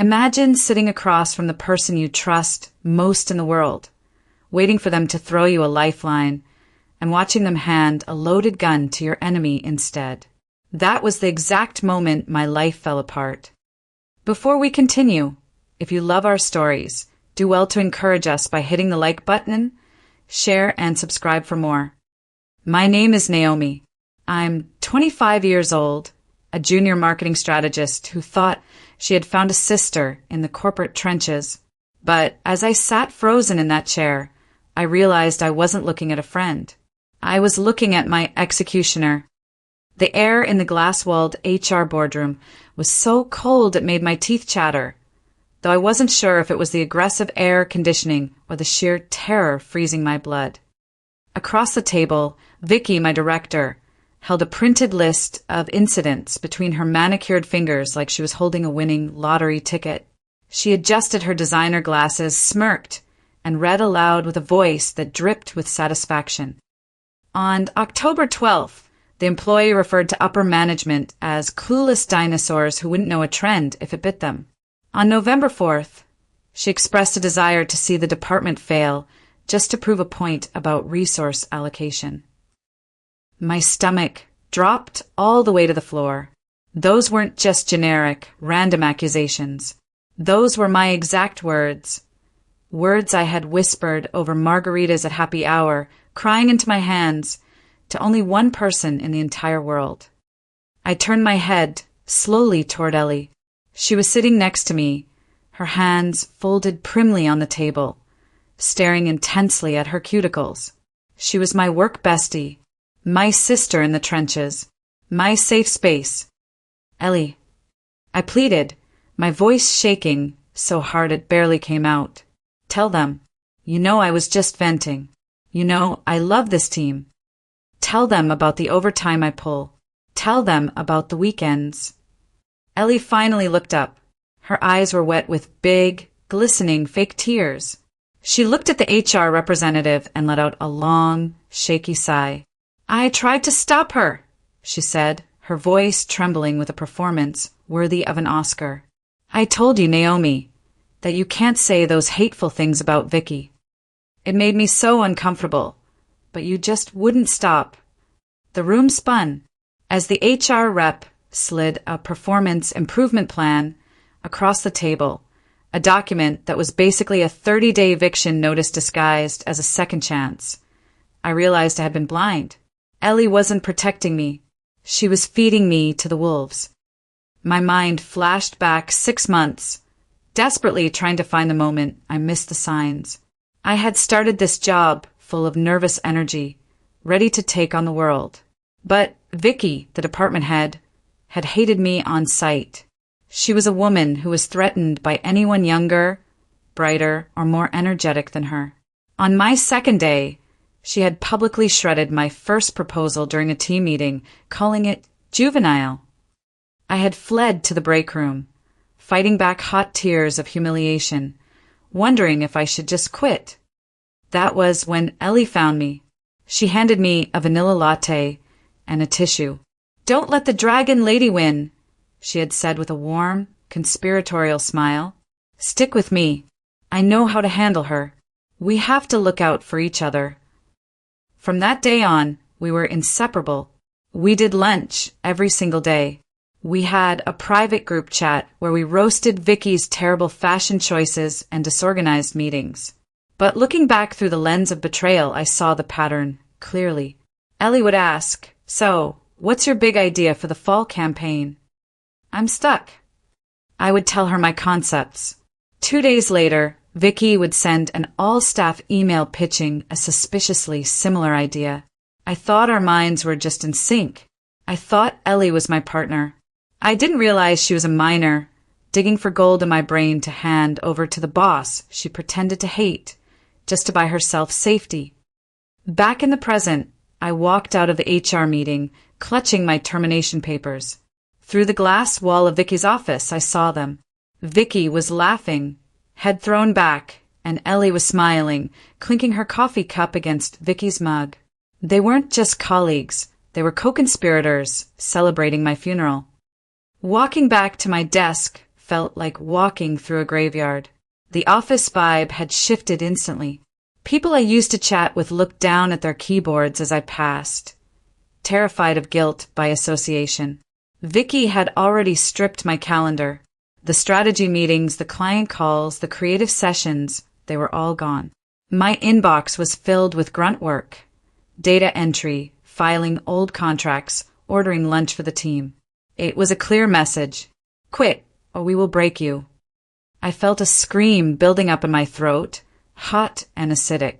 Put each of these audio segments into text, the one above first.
Imagine sitting across from the person you trust most in the world, waiting for them to throw you a lifeline, and watching them hand a loaded gun to your enemy instead. That was the exact moment my life fell apart. Before we continue, if you love our stories, do well to encourage us by hitting the like button, share, and subscribe for more. My name is Naomi. I'm 25 years old, a junior marketing strategist who thought she had found a sister in the corporate trenches. But as I sat frozen in that chair, I realized I wasn't looking at a friend. I was looking at my executioner. The air in the glass-walled HR boardroom was so cold it made my teeth chatter, though I wasn't sure if it was the aggressive air conditioning or the sheer terror freezing my blood. Across the table, Vicky, my director, held a printed list of incidents between her manicured fingers like she was holding a winning lottery ticket. She adjusted her designer glasses, smirked, and read aloud with a voice that dripped with satisfaction. On October 12th, the employee referred to upper management as clueless dinosaurs who wouldn't know a trend if it bit them. On November 4th, she expressed a desire to see the department fail just to prove a point about resource allocation. My stomach dropped all the way to the floor. Those weren't just generic, random accusations. Those were my exact words. Words I had whispered over margaritas at happy hour, crying into my hands, to only one person in the entire world. I turned my head slowly toward Ellie. She was sitting next to me, her hands folded primly on the table, staring intensely at her cuticles. She was my work bestie, my sister in the trenches, my safe space. Ellie, I pleaded, my voice shaking so hard it barely came out. Tell them. You know I was just venting. You know I love this team. Tell them about the overtime I pull. Tell them about the weekends. Ellie finally looked up. Her eyes were wet with big, glistening fake tears. She looked at the HR representative and let out a long, shaky sigh. I tried to stop her, she said, her voice trembling with a performance worthy of an Oscar. I told you, Naomi, that you can't say those hateful things about Vicky. It made me so uncomfortable, but you just wouldn't stop. The room spun as the HR rep slid a performance improvement plan across the table, a document that was basically a 30-day eviction notice disguised as a second chance. I realized I had been blind. Ellie wasn't protecting me. She was feeding me to the wolves. My mind flashed back 6 months, desperately trying to find the moment I missed the signs. I had started this job full of nervous energy, ready to take on the world. But Vicky, the department head, had hated me on sight. She was a woman who was threatened by anyone younger, brighter, or more energetic than her. On my second day, she had publicly shredded my first proposal during a team meeting, calling it juvenile. I had fled to the break room, fighting back hot tears of humiliation, wondering if I should just quit. That was when Ellie found me. She handed me a vanilla latte and a tissue. Don't let the dragon lady win, she had said with a warm, conspiratorial smile. Stick with me. I know how to handle her. We have to look out for each other. From that day on, we were inseparable. We did lunch every single day. We had a private group chat where we roasted Vicky's terrible fashion choices and disorganized meetings. But looking back through the lens of betrayal, I saw the pattern clearly. Ellie would ask, "So, what's your big idea for the fall campaign?" "I'm stuck." I would tell her my concepts. 2 days later, Vicky would send an all-staff email pitching a suspiciously similar idea. I thought our minds were just in sync. I thought Ellie was my partner. I didn't realize she was a miner, digging for gold in my brain to hand over to the boss she pretended to hate, just to buy herself safety. Back in the present, I walked out of the HR meeting, clutching my termination papers. Through the glass wall of Vicky's office, I saw them. Vicky was laughing, head thrown back, and Ellie was smiling, clinking her coffee cup against Vicky's mug. They weren't just colleagues, they were co-conspirators celebrating my funeral. Walking back to my desk felt like walking through a graveyard. The office vibe had shifted instantly. People I used to chat with looked down at their keyboards as I passed, terrified of guilt by association. Vicky had already stripped my calendar. The strategy meetings, the client calls, the creative sessions, they were all gone. My inbox was filled with grunt work, data entry, filing old contracts, ordering lunch for the team. It was a clear message. Quit, or we will break you. I felt a scream building up in my throat, hot and acidic.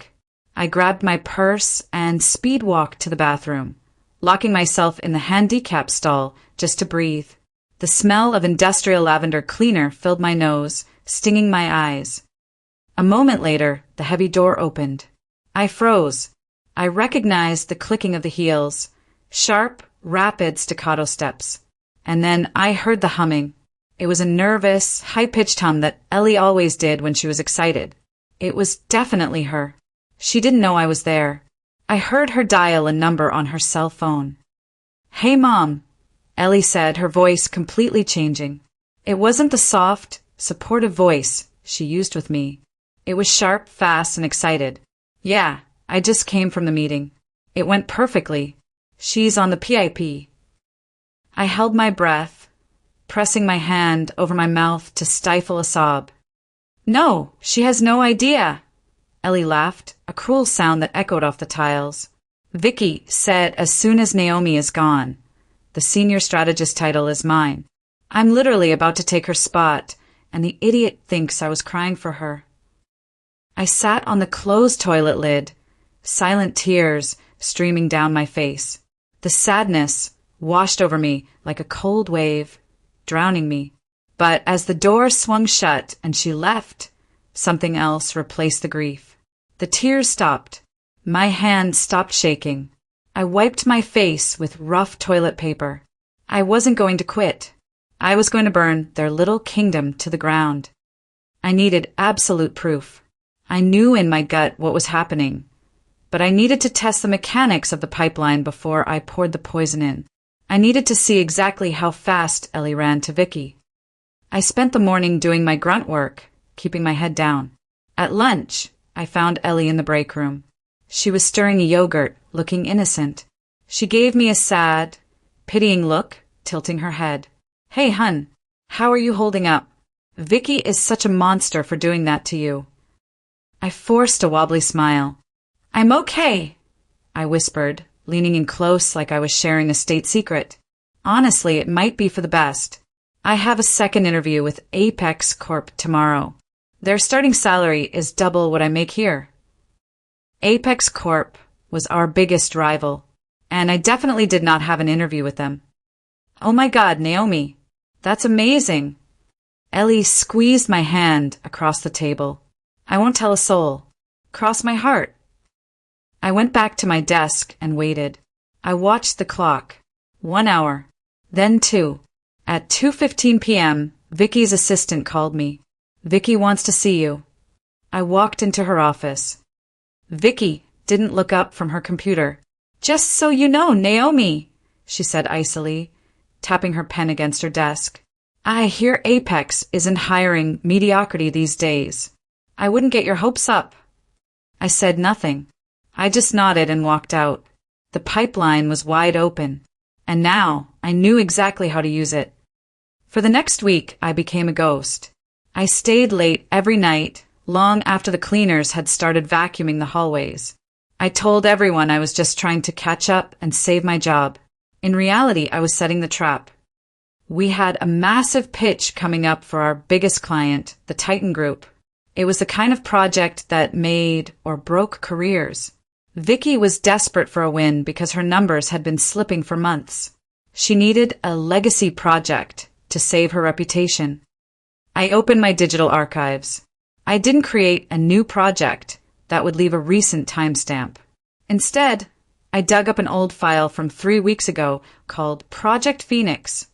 I grabbed my purse and speed walked to the bathroom, locking myself in the handicap stall just to breathe. The smell of industrial lavender cleaner filled my nose, stinging my eyes. A moment later, the heavy door opened. I froze. I recognized the clicking of the heels, sharp, rapid staccato steps. And then I heard the humming. It was a nervous, high-pitched hum that Ellie always did when she was excited. It was definitely her. She didn't know I was there. I heard her dial a number on her cell phone. "Hey, Mom," Ellie said, her voice completely changing. It wasn't the soft, supportive voice she used with me. It was sharp, fast, and excited. "Yeah, I just came from the meeting. It went perfectly. She's on the PIP." I held my breath, pressing my hand over my mouth to stifle a sob. "No, she has no idea," Ellie laughed, a cruel sound that echoed off the tiles. "Vicky said as soon as Naomi is gone. The senior strategist title is mine. I'm literally about to take her spot, and the idiot thinks I was crying for her." I sat on the closed toilet lid, silent tears streaming down my face. The sadness washed over me like a cold wave, drowning me. But as the door swung shut and she left, something else replaced the grief. The tears stopped. My hand stopped shaking. I wiped my face with rough toilet paper. I wasn't going to quit. I was going to burn their little kingdom to the ground. I needed absolute proof. I knew in my gut what was happening, but I needed to test the mechanics of the pipeline before I poured the poison in. I needed to see exactly how fast Ellie ran to Vicky. I spent the morning doing my grunt work, keeping my head down. At lunch, I found Ellie in the break room. She was stirring a yogurt, looking innocent. She gave me a sad, pitying look, tilting her head. "Hey, hun, how are you holding up? Vicky is such a monster for doing that to you." I forced a wobbly smile. "I'm okay," I whispered, leaning in close like I was sharing a state secret. "Honestly, it might be for the best. I have a second interview with Apex Corp tomorrow. Their starting salary is double what I make here." Apex Corp was our biggest rival, and I definitely did not have an interview with them. "Oh my God, Naomi, that's amazing." Ellie squeezed my hand across the table. "I won't tell a soul. Cross my heart." I went back to my desk and waited. I watched the clock. 1 hour. Then 2. At 2:15 p.m., Vicky's assistant called me. "Vicky wants to see you." I walked into her office. Vicky didn't look up from her computer. "Just so you know, Naomi," she said icily, tapping her pen against her desk. "I hear Apex isn't hiring mediocrity these days. I wouldn't get your hopes up." I said nothing. I just nodded and walked out. The pipeline was wide open, and now I knew exactly how to use it. For the next week, I became a ghost. I stayed late every night, long after the cleaners had started vacuuming the hallways. I told everyone I was just trying to catch up and save my job. In reality, I was setting the trap. We had a massive pitch coming up for our biggest client, the Titan Group. It was the kind of project that made or broke careers. Vicky was desperate for a win because her numbers had been slipping for months. She needed a legacy project to save her reputation. I opened my digital archives. I didn't create a new project that would leave a recent timestamp. Instead, I dug up an old file from 3 weeks ago called Project Phoenix.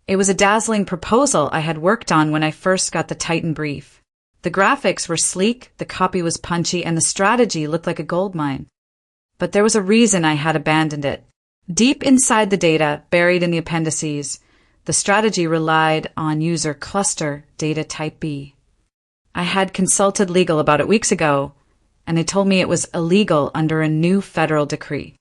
It was a dazzling proposal I had worked on when I first got the Titan brief. The graphics were sleek, the copy was punchy, and the strategy looked like a goldmine. But there was a reason I had abandoned it. Deep inside the data, buried in the appendices, The strategy relied on user cluster data type B. I had consulted legal about it weeks ago, and they told me it was illegal under a new federal decree.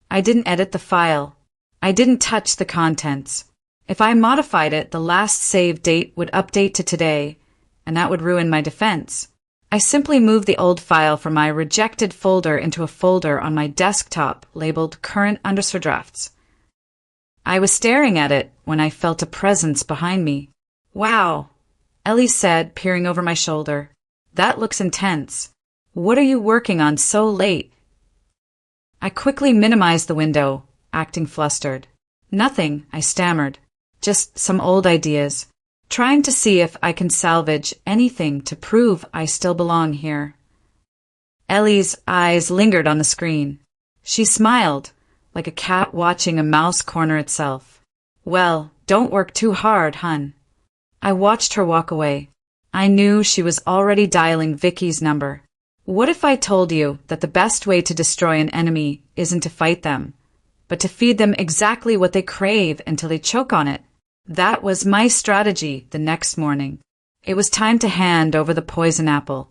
I didn't edit the file. I didn't touch the contents. If I modified it, the last save date would update to today, and that would ruin my defense. I simply moved the old file from my rejected folder into a folder on my desktop labeled current_drafts. I was staring at it when I felt a presence behind me. Wow, Ellie said, peering over my shoulder. That looks intense. What are you working on so late? I quickly minimized the window, acting flustered. Nothing, I stammered. Just some old ideas. Trying to see if I can salvage anything to prove I still belong here. Ellie's eyes lingered on the screen. She smiled, like a cat watching a mouse corner itself. Well, don't work too hard, hun. I watched her walk away. I knew she was already dialing Vicky's number. What if I told you that the best way to destroy an enemy isn't to fight them, but to feed them exactly what they crave until they choke on it? That was my strategy the next morning. It was time to hand over the poison apple.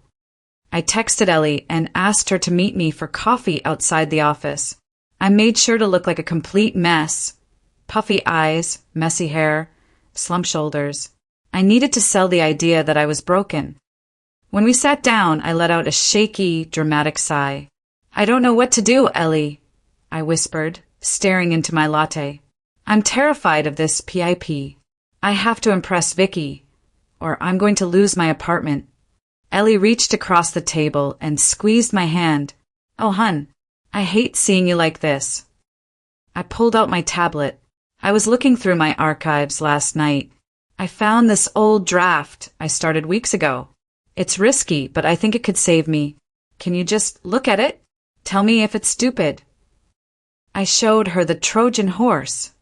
I texted Ellie and asked her to meet me for coffee outside the office. I made sure to look like a complete mess. Puffy eyes, messy hair, slumped shoulders. I needed to sell the idea that I was broken. When we sat down, I let out a shaky, dramatic sigh. I don't know what to do, Ellie, I whispered, staring into my latte. I'm terrified of this PIP. I have to impress Vicky, or I'm going to lose my apartment. Ellie reached across the table and squeezed my hand. Oh, hun, I hate seeing you like this. I pulled out my tablet. I was looking through my archives last night. I found this old draft I started weeks ago. It's risky, but I think it could save me. Can you just look at it? Tell me if it's stupid. I showed her the Trojan Horse.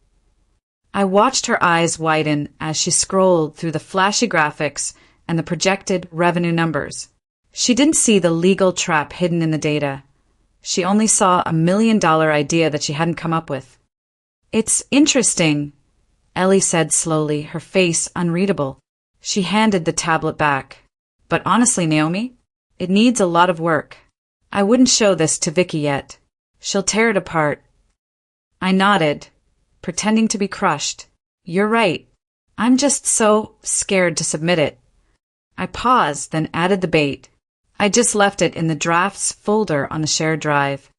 I watched her eyes widen as she scrolled through the flashy graphics and the projected revenue numbers. She didn't see the legal trap hidden in the data. She only saw $1 million idea that she hadn't come up with. It's interesting, Ellie said slowly, her face unreadable. She handed the tablet back. But honestly, Naomi, it needs a lot of work. I wouldn't show this to Vicky yet. She'll tear it apart. I nodded, pretending to be crushed. You're right. I'm just so scared to submit it. I paused, then added the bait. I just left it in the drafts folder on the shared drive.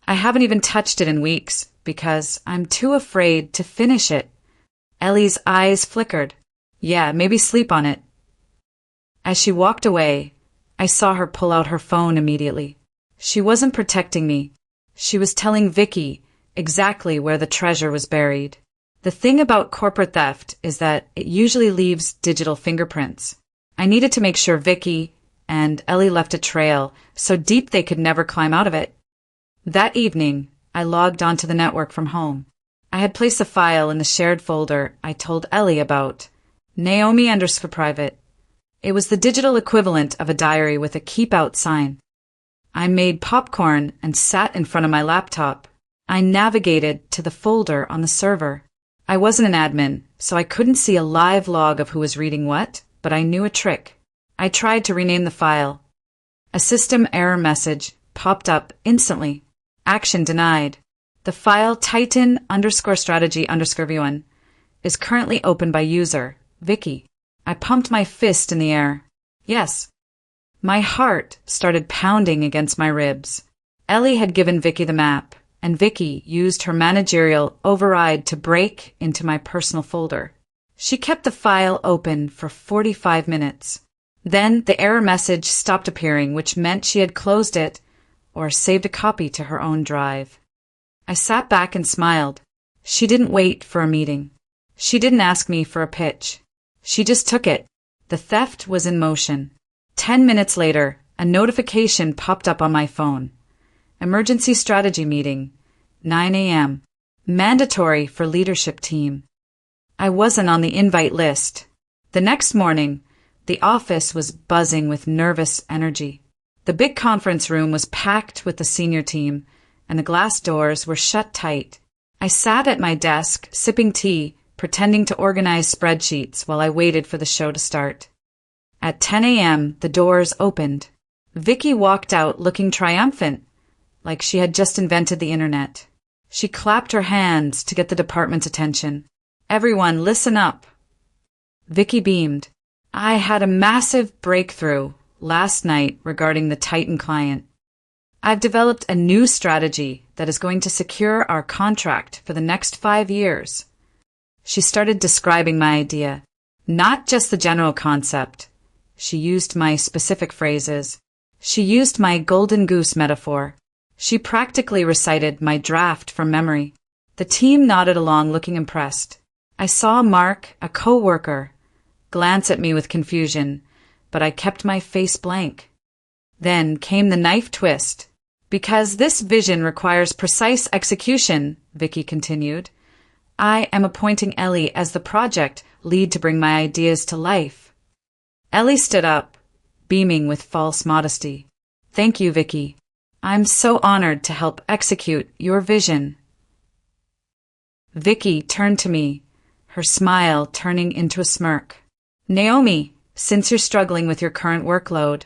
I haven't even touched it in weeks because I'm too afraid to finish it. Ellie's eyes flickered. Yeah, maybe sleep on it. As she walked away, I saw her pull out her phone immediately. She wasn't protecting me. She was telling Vicky exactly where the treasure was buried. The thing about corporate theft is that it usually leaves digital fingerprints. I needed to make sure Vicky and Ellie left a trail so deep they could never climb out of it. That evening, I logged onto the network from home. I had placed a file in the shared folder I told Ellie about, Naomi_private. It was the digital equivalent of a diary with a keep out sign. I made popcorn and sat in front of my laptop. I navigated to the folder on the server. I wasn't an admin, so I couldn't see a live log of who was reading what, but I knew a trick. I tried to rename the file. A system error message popped up instantly. Action denied. The file Titan_strategy_v1 is currently open by user, Vicky. I pumped my fist in the air. Yes. My heart started pounding against my ribs. Ellie had given Vicky the map, and Vicky used her managerial override to break into my personal folder. She kept the file open for 45 minutes. Then the error message stopped appearing, which meant she had closed it or saved a copy to her own drive. I sat back and smiled. She didn't wait for a meeting. She didn't ask me for a pitch. She just took it. The theft was in motion. 10 minutes later, a notification popped up on my phone. Emergency strategy meeting, 9 a.m. Mandatory for leadership team. I wasn't on the invite list. The next morning, the office was buzzing with nervous energy. The big conference room was packed with the senior team, and the glass doors were shut tight. I sat at my desk, sipping tea, pretending to organize spreadsheets while I waited for the show to start. At 10 a.m., the doors opened. Vicky walked out looking triumphant, like she had just invented the internet. She clapped her hands to get the department's attention. "Everyone, listen up." Vicky beamed. "I had a massive breakthrough last night regarding the Titan client. I've developed a new strategy that is going to secure our contract for the next 5 years." She started describing my idea, not just the general concept. She used my specific phrases. She used my golden goose metaphor. She practically recited my draft from memory. The team nodded along, looking impressed. I saw Mark, a co-worker, glance at me with confusion, but I kept my face blank. Then came the knife twist. "Because this vision requires precise execution," Vicky continued, "I am appointing Ellie as the project lead to bring my ideas to life." Ellie stood up, beaming with false modesty. "Thank you, Vicky. I'm so honored to help execute your vision." Vicky turned to me, her smile turning into a smirk. "Naomi, since you're struggling with your current workload,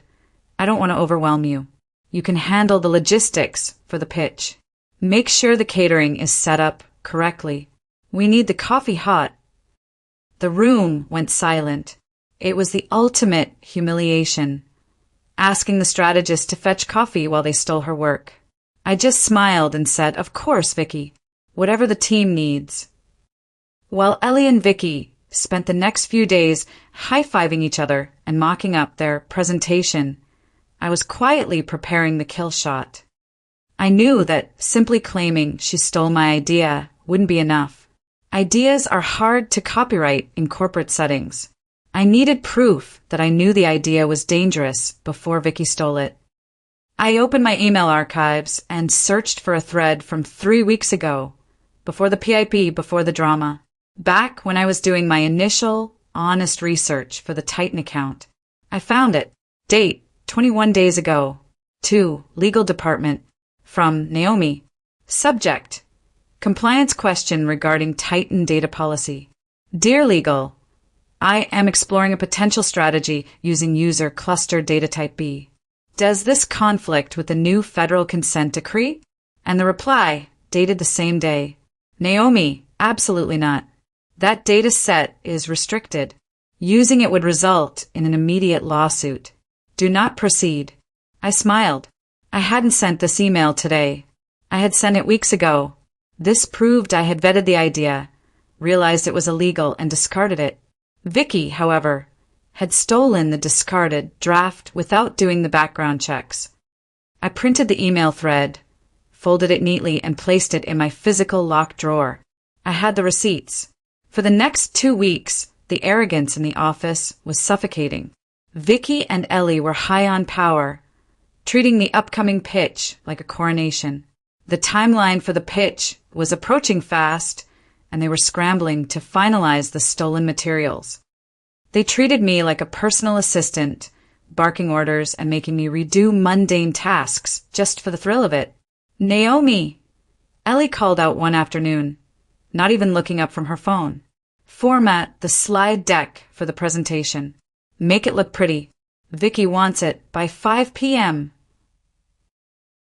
I don't want to overwhelm you. You can handle the logistics for the pitch. Make sure the catering is set up correctly. We need the coffee hot." The room went silent. It was the ultimate humiliation, asking the strategist to fetch coffee while they stole her work. I just smiled and said, "Of course, Vicky. Whatever the team needs." While Ellie and Vicky spent the next few days high-fiving each other and mocking up their presentation, I was quietly preparing the kill shot. I knew that simply claiming she stole my idea wouldn't be enough. Ideas are hard to copyright in corporate settings. I needed proof that I knew the idea was dangerous before Vicky stole it. I opened my email archives and searched for a thread from 3 weeks ago, before the PIP, before the drama, back when I was doing my initial, honest research for the Titan account. I found it. Date, 21 days ago. To Legal Department. From Naomi. Subject: Compliance question regarding Titan data policy. Dear Legal, I am exploring a potential strategy using user cluster data type B. Does this conflict with the new federal consent decree? And the reply, dated the same day. Naomi, absolutely not. That data set is restricted. Using it would result in an immediate lawsuit. Do not proceed. I smiled. I hadn't sent this email today. I had sent it weeks ago. This proved I had vetted the idea, realized it was illegal, and discarded it. Vicky, however, had stolen the discarded draft without doing the background checks. I printed the email thread, folded it neatly, and placed it in my physical locked drawer. I had the receipts. For the next 2 weeks, the arrogance in the office was suffocating. Vicky and Ellie were high on power, treating the upcoming pitch like a coronation. The timeline for the pitch was approaching fast, and they were scrambling to finalize the stolen materials. They treated me like a personal assistant, barking orders and making me redo mundane tasks just for the thrill of it. Naomi! Ellie called out one afternoon, not even looking up from her phone. Format the slide deck for the presentation. Make it look pretty. Vicky wants it by 5 p.m.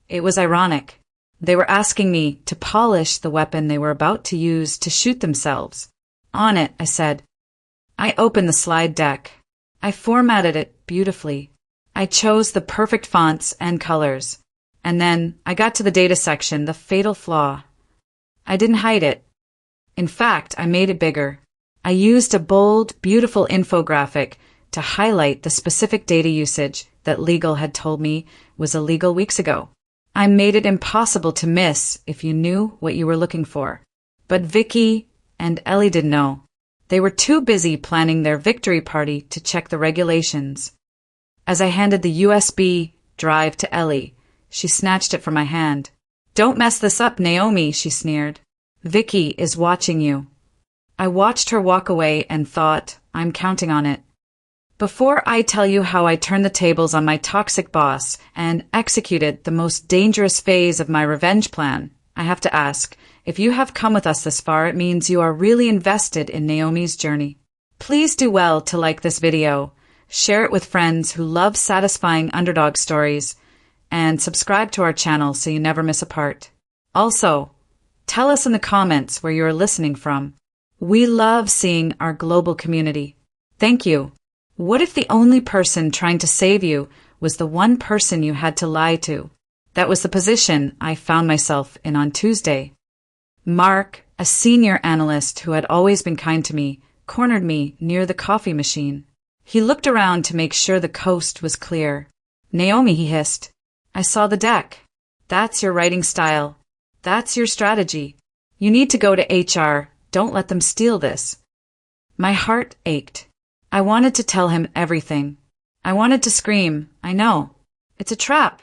It was ironic. They were asking me to polish the weapon they were about to use to shoot themselves. On it, I said. I opened the slide deck. I formatted it beautifully. I chose the perfect fonts and colors. And then I got to the data section, the fatal flaw. I didn't hide it. In fact, I made it bigger. I used a bold, beautiful infographic to highlight the specific data usage that legal had told me was illegal weeks ago. I made it impossible to miss if you knew what you were looking for. But Vicky and Ellie didn't know. They were too busy planning their victory party to check the regulations. As I handed the USB drive to Ellie, she snatched it from my hand. Don't mess this up, Naomi, she sneered. Vicky is watching you. I watched her walk away and thought, I'm counting on it. Before I tell you how I turned the tables on my toxic boss and executed the most dangerous phase of my revenge plan, I have to ask, If you have come with us this far, it means you are really invested in Naomi's journey. Please do well to like this video, share it with friends who love satisfying underdog stories, and subscribe to our channel so you never miss a part. Also, tell us in the comments where you are listening from. We love seeing our global community. Thank you. What if the only person trying to save you was the one person you had to lie to? That was the position I found myself in on Tuesday. Mark, a senior analyst who had always been kind to me, cornered me near the coffee machine. He looked around to make sure the coast was clear. "Naomi," he hissed, "I saw the deck. That's your writing style. That's your strategy. You need to go to HR. Don't let them steal this." My heart ached. I wanted to tell him everything. I wanted to scream, "I know. It's a trap."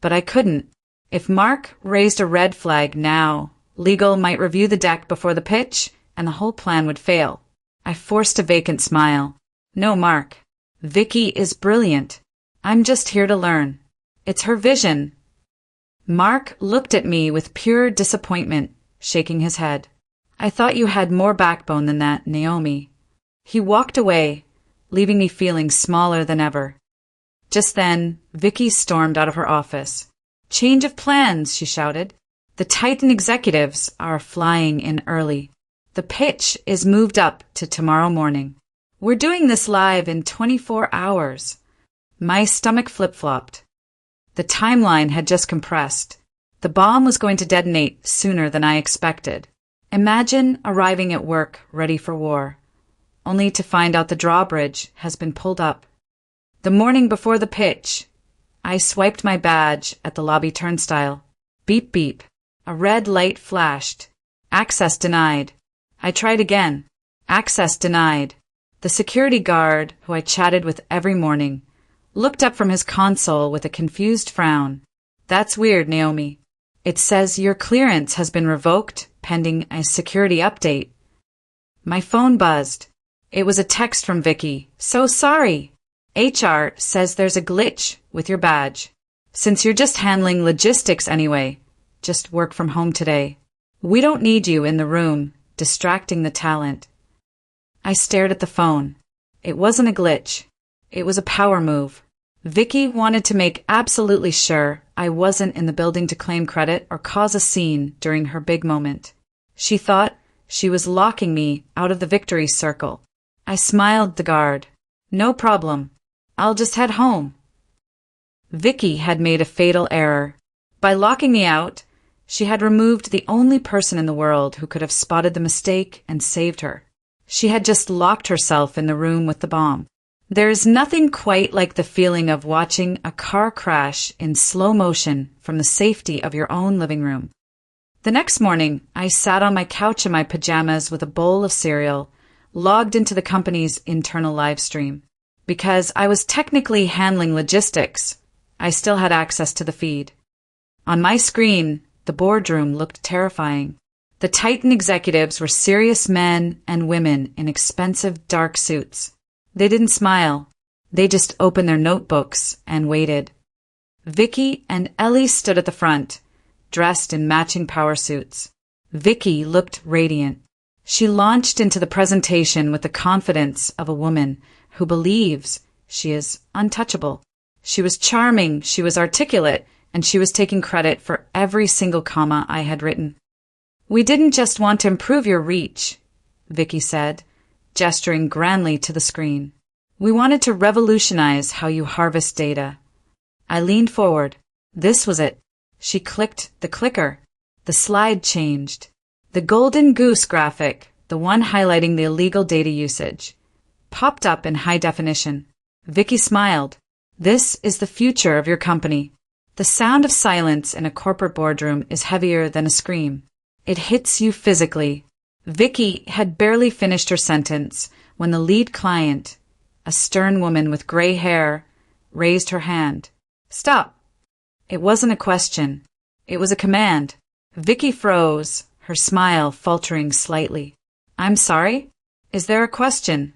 But I couldn't. If Mark raised a red flag now, legal might review the deck before the pitch, and the whole plan would fail. I forced a vacant smile. "No, Mark. Vicky is brilliant. I'm just here to learn. It's her vision." Mark looked at me with pure disappointment, shaking his head. "I thought you had more backbone than that, Naomi." He walked away, leaving me feeling smaller than ever. Just then, Vicky stormed out of her office. "Change of plans," she shouted. "The Titan executives are flying in early. The pitch is moved up to tomorrow morning. We're doing this live in 24 hours. My stomach flip-flopped. The timeline had just compressed. The bomb was going to detonate sooner than I expected. Imagine arriving at work ready for war, only to find out the drawbridge has been pulled up. The morning before the pitch, I swiped my badge at the lobby turnstile. Beep beep. A red light flashed. Access denied. I tried again. Access denied. The security guard, who I chatted with every morning, looked up from his console with a confused frown. "That's weird, Naomi. It says your clearance has been revoked pending a security update." My phone buzzed. It was a text from Vicky. "So sorry. HR says there's a glitch with your badge. Since you're just handling logistics anyway, just work from home today. We don't need you in the room, distracting the talent." I stared at the phone. It wasn't a glitch. It was a power move. Vicky wanted to make absolutely sure I wasn't in the building to claim credit or cause a scene during her big moment. She thought she was locking me out of the victory circle. I smiled at the guard. "No problem. I'll just head home." Vicky had made a fatal error. By locking me out, she had removed the only person in the world who could have spotted the mistake and saved her. She had just locked herself in the room with the bomb. There's nothing quite like the feeling of watching a car crash in slow motion from the safety of your own living room. The next morning, I sat on my couch in my pajamas with a bowl of cereal, logged into the company's internal live stream. Because I was technically handling logistics, I still had access to the feed. On my screen, the boardroom looked terrifying. The Titan executives were serious men and women in expensive dark suits. They didn't smile. They just opened their notebooks and waited. Vicky and Ellie stood at the front, dressed in matching power suits. Vicky looked radiant. She launched into the presentation with the confidence of a woman who believes she is untouchable. She was charming, she was articulate, and she was taking credit for every single comma I had written. "We didn't just want to improve your reach," Vicky said, gesturing grandly to the screen. "We wanted to revolutionize how you harvest data." I leaned forward. This was it. She clicked the clicker. The slide changed. The golden goose graphic, the one highlighting the illegal data usage, popped up in high definition. Vicky smiled. "This is the future of your company. The sound of silence in a corporate boardroom is heavier than a scream. It hits you physically." Vicky had barely finished her sentence when the lead client, a stern woman with gray hair, raised her hand. "Stop." It wasn't a question. It was a command. Vicky froze, her smile faltering slightly. "I'm sorry? Is there a question?"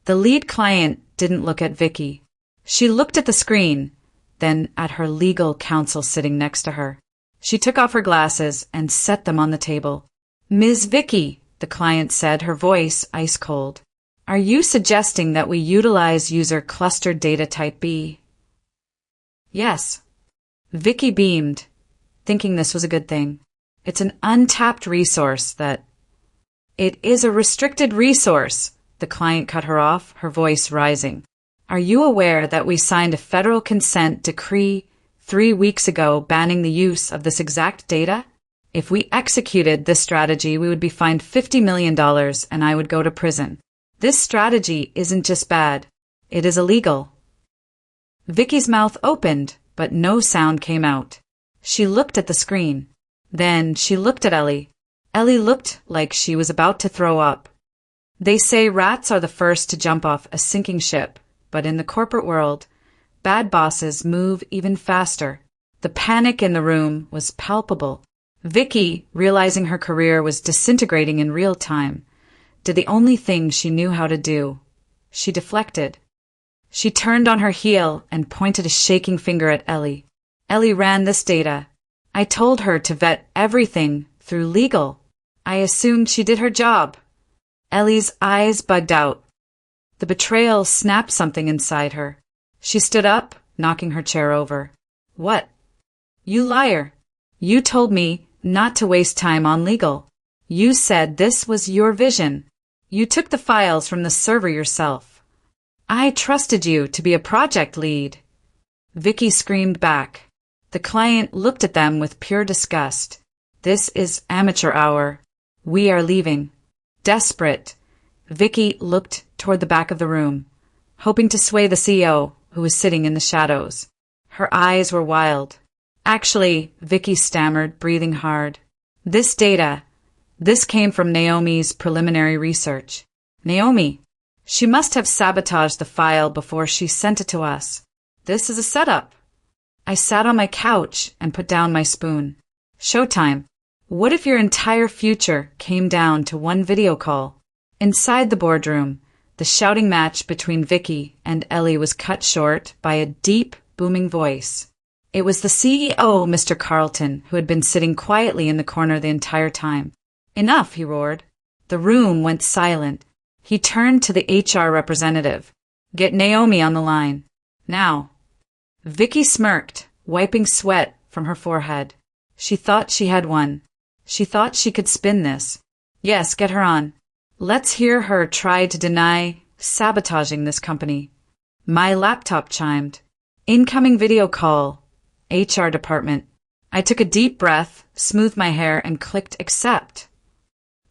The lead client didn't look at Vicky. She looked at the screen, then at her legal counsel sitting next to her. She took off her glasses and set them on the table. "Ms. Vicky," the client said, her voice ice cold. "Are you suggesting that we utilize user clustered data type B?" "Yes." Vicky beamed, thinking this was a good thing. "It's an untapped resource that—" "It is a restricted resource," the client cut her off, her voice rising. "Are you aware that we signed a federal consent decree 3 weeks ago banning the use of this exact data? If we executed this strategy, we would be fined $50 million and I would go to prison. This strategy isn't just bad, it is illegal." Vicky's mouth opened, but no sound came out. She looked at the screen. Then she looked at Ellie. Ellie looked like she was about to throw up. They say rats are the first to jump off a sinking ship, but in the corporate world, bad bosses move even faster. The panic in the room was palpable. Vicky, realizing her career was disintegrating in real time, did the only thing she knew how to do. She deflected. She turned on her heel and pointed a shaking finger at Ellie. "Ellie ran this data. I told her to vet everything through legal. I assumed she did her job." Ellie's eyes bugged out. The betrayal snapped something inside her. She stood up, knocking her chair over. "What? You liar. You told me not to waste time on legal. You said this was your vision. You took the files from the server yourself. I trusted you to be a project lead." Vicky screamed back. The client looked at them with pure disgust. "This is amateur hour. We are leaving." Desperate, Vicky looked toward the back of the room, hoping to sway the CEO, who was sitting in the shadows. Her eyes were wild. "Actually," Vicky stammered, breathing hard. "This data, this came from Naomi's preliminary research." "Naomi? She must have sabotaged the file before she sent it to us. This is a setup." I sat on my couch and put down my spoon. "Showtime. What if your entire future came down to one video call?" Inside the boardroom, the shouting match between Vicky and Ellie was cut short by a deep, booming voice. It was the CEO, Mr. Carlton, who had been sitting quietly in the corner the entire time. "Enough," he roared. The room went silent. He turned to the HR representative. "Get Naomi on the line. Now." Vicky smirked, wiping sweat from her forehead. She thought she had won. She thought she could spin this. "Yes, get her on. Let's hear her try to deny sabotaging this company." My laptop chimed. "Incoming video call. HR department." I took a deep breath, smoothed my hair, and clicked accept.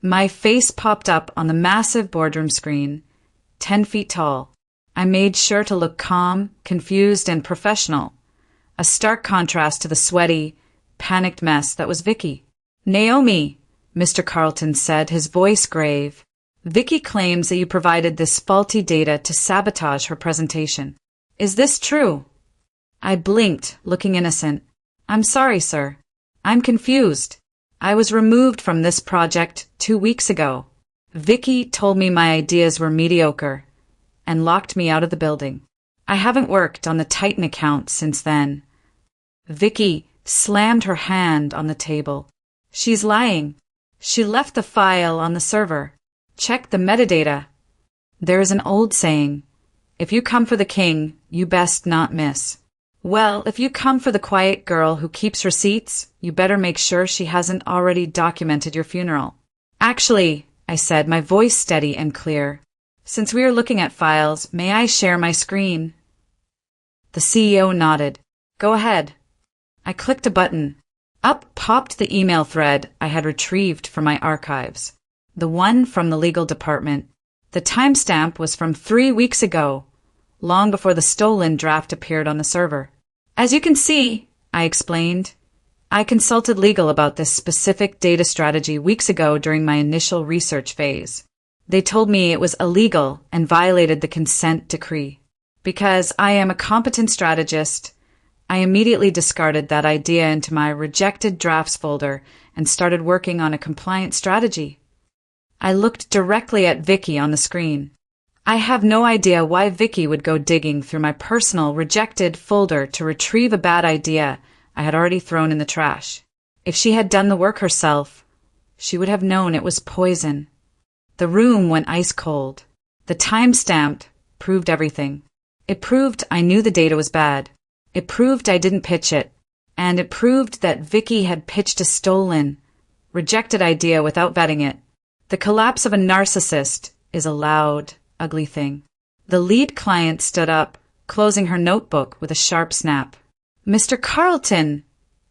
My face popped up on the massive boardroom screen, 10 feet tall. I made sure to look calm, confused, and professional, a stark contrast to the sweaty, panicked mess that was Vicky. "Naomi," Mr. Carlton said, his voice grave, "Vicky claims that you provided this faulty data to sabotage her presentation. Is this true?" I blinked, looking innocent. "I'm sorry, sir. I'm confused. I was removed from this project 2 weeks ago. Vicky told me my ideas were mediocre and locked me out of the building. I haven't worked on the Titan account since then." Vicky slammed her hand on the table. "She's lying. She left the file on the server. Check the metadata. There is an old saying, if you come for the king, you best not miss. Well, if you come for the quiet girl who keeps receipts, you better make sure she hasn't already documented your funeral." "Actually," I said, my voice steady and clear, "since we are looking at files, may I share my screen?" The CEO nodded. "Go ahead." I clicked a button. Up popped the email thread I had retrieved from my archives. The one from the legal department. The timestamp was from 3 weeks ago, long before the stolen draft appeared on the server. "As you can see," I explained, "I consulted legal about this specific data strategy weeks ago during my initial research phase. They told me it was illegal and violated the consent decree. Because I am a competent strategist, I immediately discarded that idea into my rejected drafts folder and started working on a compliant strategy." I looked directly at Vicky on the screen. I have no idea why Vicky would go digging through my personal rejected folder to retrieve a bad idea I had already thrown in the trash. If she had done the work herself, she would have known it was poison. The room went ice cold. The timestamp proved everything. It proved I knew the data was bad. It proved I didn't pitch it. And it proved that Vicky had pitched a stolen, rejected idea without vetting it. The collapse of a narcissist is a loud, ugly thing. The lead client stood up, closing her notebook with a sharp snap. "Mr. Carlton,"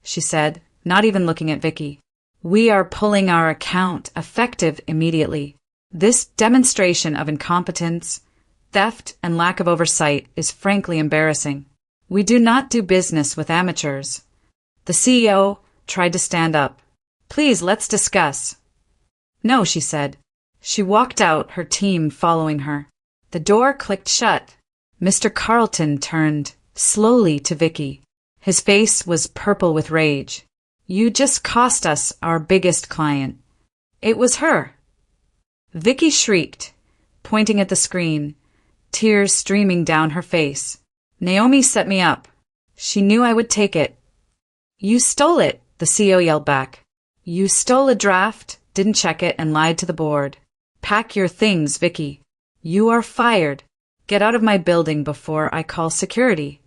she said, not even looking at Vicky. "We are pulling our account, effective immediately. This demonstration of incompetence, theft, and lack of oversight is frankly embarrassing. We do not do business with amateurs." The CEO tried to stand up. "Please, let's discuss." "No," she said. She walked out, her team following her. The door clicked shut. Mr. Carlton turned slowly to Vicky. His face was purple with rage. "You just cost us our biggest client." It was her. Vicky shrieked, pointing at the screen, tears streaming down her face. "Naomi set me up. She knew I would take it." "You stole it," the CEO yelled back. "You stole a draft, didn't check it, and lied to the board. Pack your things, Vicky. You are fired. Get out of my building before I call security."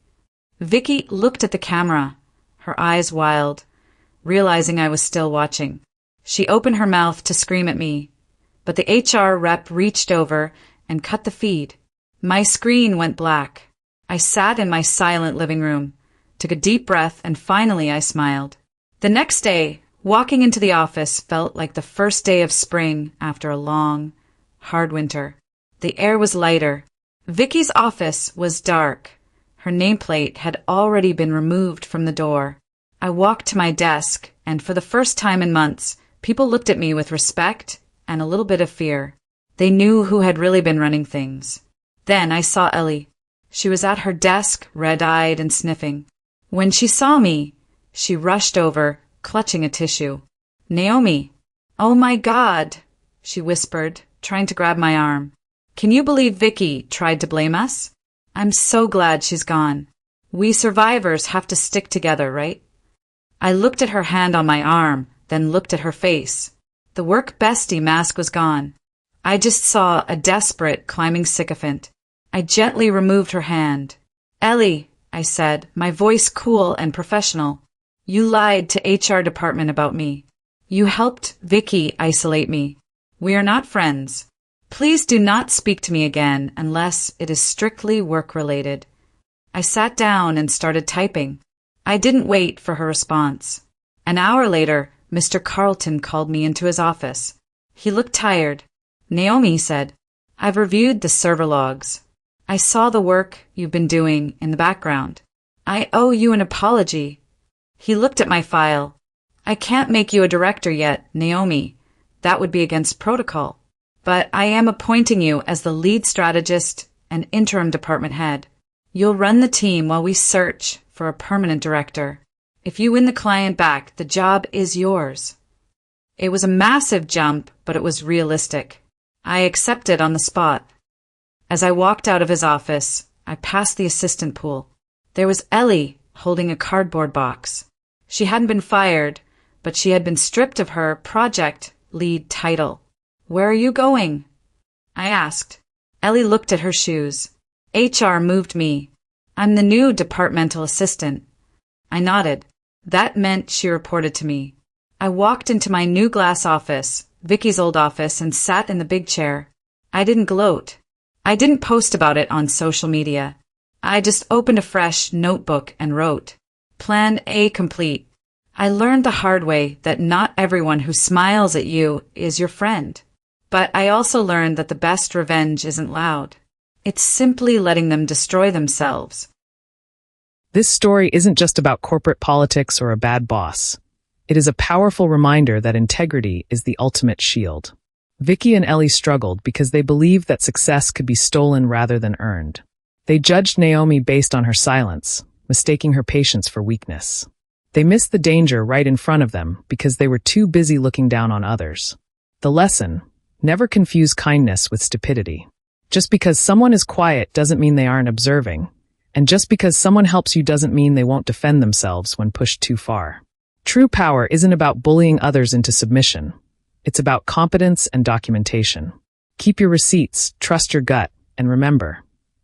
Vicky looked at the camera, her eyes wild, realizing I was still watching. She opened her mouth to scream at me, but the HR rep reached over and cut the feed. My screen went black. I sat in my silent living room, took a deep breath, and finally I smiled. The next day, walking into the office felt like the first day of spring after a long, hard winter. The air was lighter. Vicky's office was dark. Her nameplate had already been removed from the door. I walked to my desk, and for the first time in months, people looked at me with respect and a little bit of fear. They knew who had really been running things. Then I saw Ellie. She was at her desk, red-eyed and sniffing. When she saw me, she rushed over, clutching a tissue. "Naomi." "Oh my God," she whispered, trying to grab my arm. "Can you believe Vicky tried to blame us? I'm so glad she's gone. We survivors have to stick together, right?" I looked at her hand on my arm, then looked at her face. The work Bestie mask was gone. I just saw a desperate, climbing sycophant. I gently removed her hand. "Ellie," I said, my voice cool and professional. "You lied to HR department about me. You helped Vicky isolate me. We are not friends. Please do not speak to me again unless it is strictly work-related." I sat down and started typing. I didn't wait for her response. An hour later, Mr. Carlton called me into his office. He looked tired. "Naomi," he said, "I've reviewed the server logs. I saw the work you've been doing in the background. I owe you an apology." He looked at my file. "I can't make you a director yet, Naomi. That would be against protocol. But I am appointing you as the lead strategist and interim department head. You'll run the team while we search for a permanent director. If you win the client back, the job is yours." It was a massive jump, but it was realistic. I accepted on the spot. As I walked out of his office, I passed the assistant pool. There was Ellie holding a cardboard box. She hadn't been fired, but she had been stripped of her project lead title. "Where are you going?" I asked. Ellie looked at her shoes. "HR moved me. I'm the new departmental assistant." I nodded. That meant she reported to me. I walked into my new glass office, Vicky's old office, and sat in the big chair. I didn't gloat. I didn't post about it on social media. I just opened a fresh notebook and wrote, "Plan A complete." I learned the hard way that not everyone who smiles at you is your friend. But I also learned that the best revenge isn't loud. It's simply letting them destroy themselves. This story isn't just about corporate politics or a bad boss. It is a powerful reminder that integrity is the ultimate shield. Vicky and Ellie struggled because they believed that success could be stolen rather than earned. They judged Naomi based on her silence, mistaking her patience for weakness. They missed the danger right in front of them because they were too busy looking down on others. The lesson: never confuse kindness with stupidity. Just because someone is quiet doesn't mean they aren't observing, and just because someone helps you doesn't mean they won't defend themselves when pushed too far. True power isn't about bullying others into submission. It's about competence and documentation. Keep your receipts, trust your gut, and remember,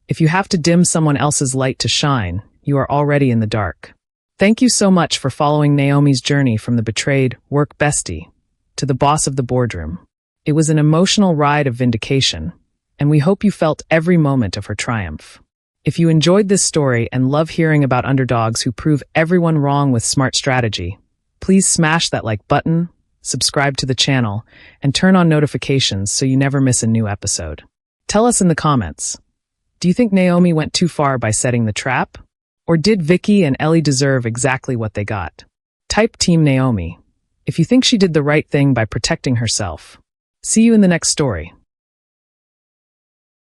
if you have to dim someone else's light to shine, you are already in the dark. Thank you so much for following Naomi's journey from the betrayed work bestie to the boss of the boardroom. It was an emotional ride of vindication, and we hope you felt every moment of her triumph. If you enjoyed this story and love hearing about underdogs who prove everyone wrong with smart strategy, please smash that like button, subscribe to the channel, and turn on notifications so you never miss a new episode. Tell us in the comments, do you think Naomi went too far by setting the trap? Or did Vicky and Ellie deserve exactly what they got? Type Team Naomi if you think she did the right thing by protecting herself. See you in the next story.